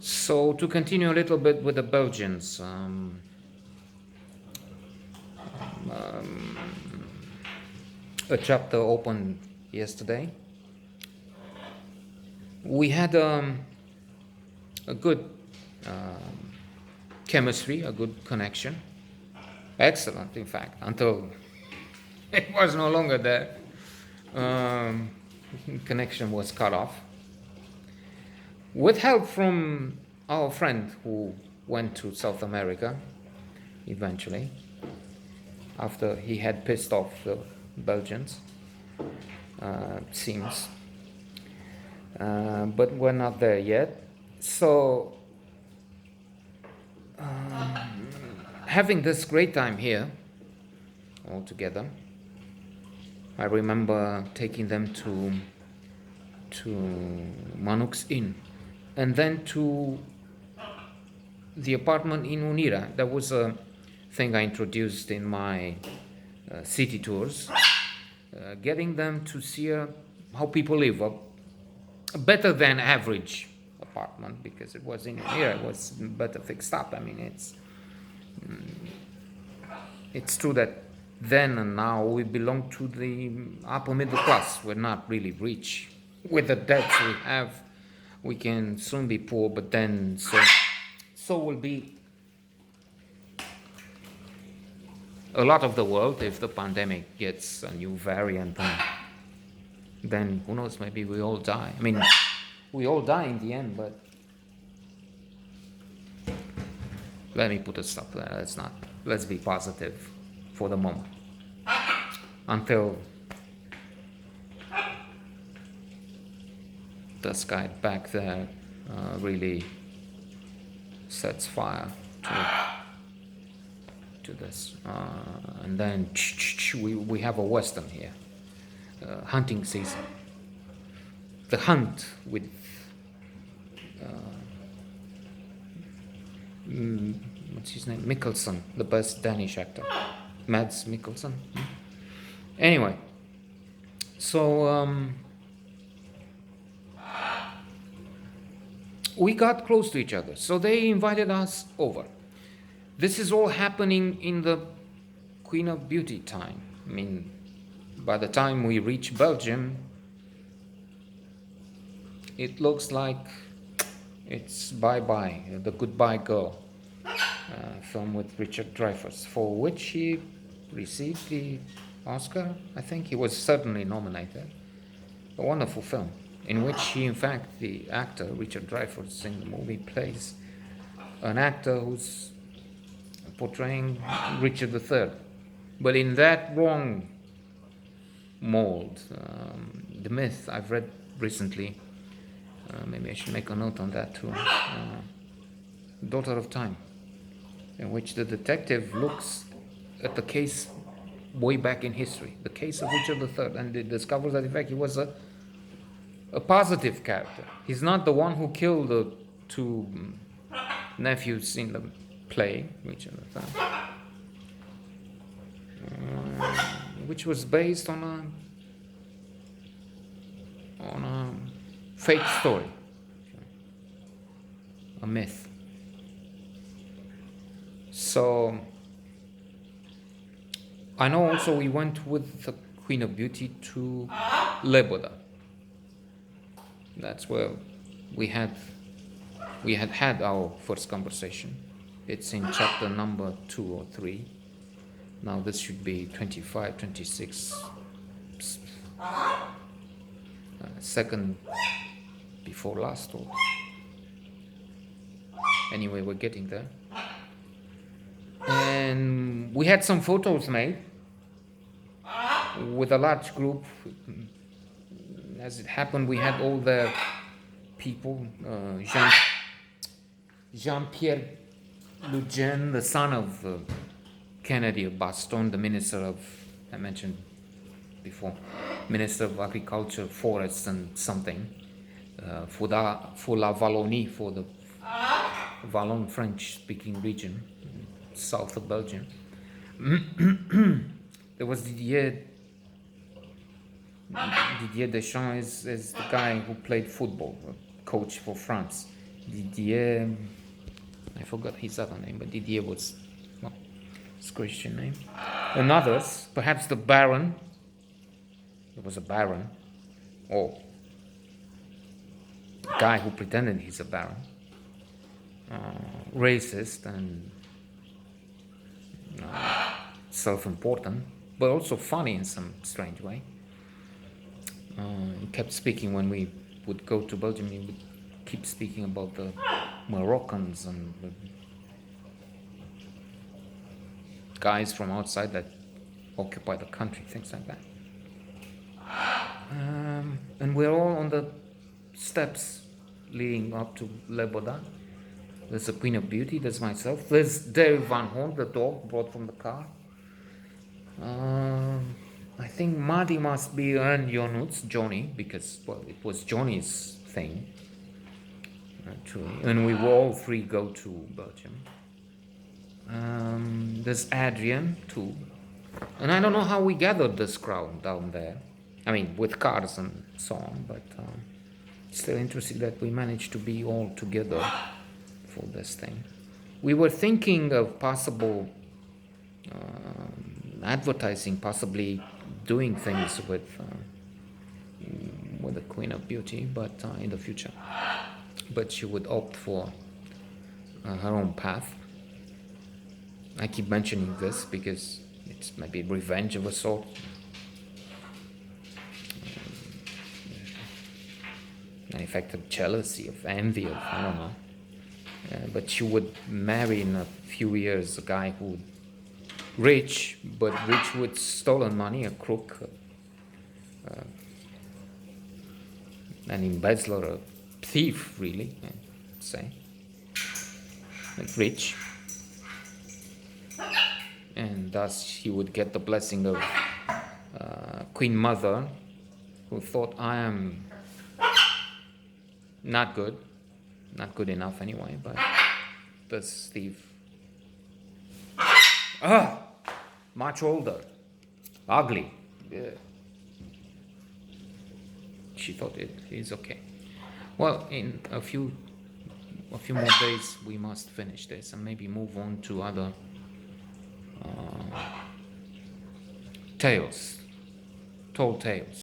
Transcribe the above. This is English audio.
So to continue a little bit with the Belgians, a chapter opened yesterday. We had a good chemistry, a good connection. Excellent, in fact, until it was no longer there. Um, Connection was cut off. With help from our friend who went to South America eventually, after he had pissed off the Belgians, seems. But we're not there yet. So, having this great time here, all together, I remember taking them to Manuk's Inn, and then to the apartment in Unira. That was a thing I introduced in my city tours, getting them to see how people live, a better than average apartment, because it was in Unira, it was better fixed up. I mean, it's true that then and now we belong to the upper middle class. We're not really rich. With the debts we have, we can soon be poor, but then so will be a lot of the world if the pandemic gets a new variant. Then who knows, maybe we all die. I mean, we all die in the end, but let me put a stop there. Let's be positive for the moment. Until the sky back there really sets fire to this. And then we have a Western here. Hunting season. The hunt with what's his name? Mikkelsen, the best Danish actor. Mads Mikkelsen. Anyway, so we got close to each other. So they invited us over. This is all happening in the Queen of Beauty time. I mean, by the time we reach Belgium, it looks like it's bye-bye, the Goodbye Girl, film with Richard Dreyfuss, for which he received the Oscar. I think he was certainly nominated. A wonderful film, in which he, in fact, the actor, Richard Dreyfuss, in the movie plays an actor who's portraying Richard III. But in that wrong mold. The myth I've read recently, maybe I should make a note on that too, Daughter of Time, in which the detective looks at the case way back in history, the case of Richard III, and discovers that in fact he was a positive character. He's not the one who killed the two nephews in the play, Richard III, which was based on a fake story, a myth. So I know also we went with the Queen of Beauty to Leboda. That's where we had our first conversation. It's in chapter number 2 or 3. Now this should be 25, 26, second before last, or anyway, we're getting there. And we had some photos made with a large group. As it happened, we had all the people, Jean-Pierre Lugen, the son of Kennedy of Bastogne, the minister of, I mentioned before, Minister of Agriculture, Forests and something, for La Wallonie, for the Wallon French-speaking region, south of Belgium. There was Didier Deschamps is the guy who played football, coach for France. Didier, I forgot his other name, but Didier was, well, his Christian name. And others, perhaps the Baron. There was a Baron, or a guy who pretended he's a Baron. Racist and self-important, but also funny in some strange way. He kept speaking when we would go to Belgium. He would keep speaking about the Moroccans and the guys from outside that occupy the country, things like that. And we're all on the steps leading up to Le Baudin. There's the Queen of Beauty, there's myself, there's David Van Horn, the dog brought from the car. I think Marty must be Ern Jonuts, Johnny, because, well, it was Johnny's thing, actually. And we will all three go to Belgium. There's Adrian, too. And I don't know how we gathered this crowd down there. I mean, with cars and so on, but still interesting that we managed to be all together for this thing. We were thinking of possible advertising, possibly doing things with the Queen of Beauty, but in the future. But she would opt for her own path. I keep mentioning this because it's maybe revenge of a sort. An effect of jealousy, of envy, of I don't know. But she would marry in a few years a guy who rich, but rich with stolen money, a crook, an embezzler, a thief, really, I'd say. But rich. And thus he would get the blessing of Queen Mother, who thought, I am not good enough anyway, but this thief, much older, ugly, she thought it is okay. Well, in a few more days we must finish this and maybe move on to other tales, tall tales.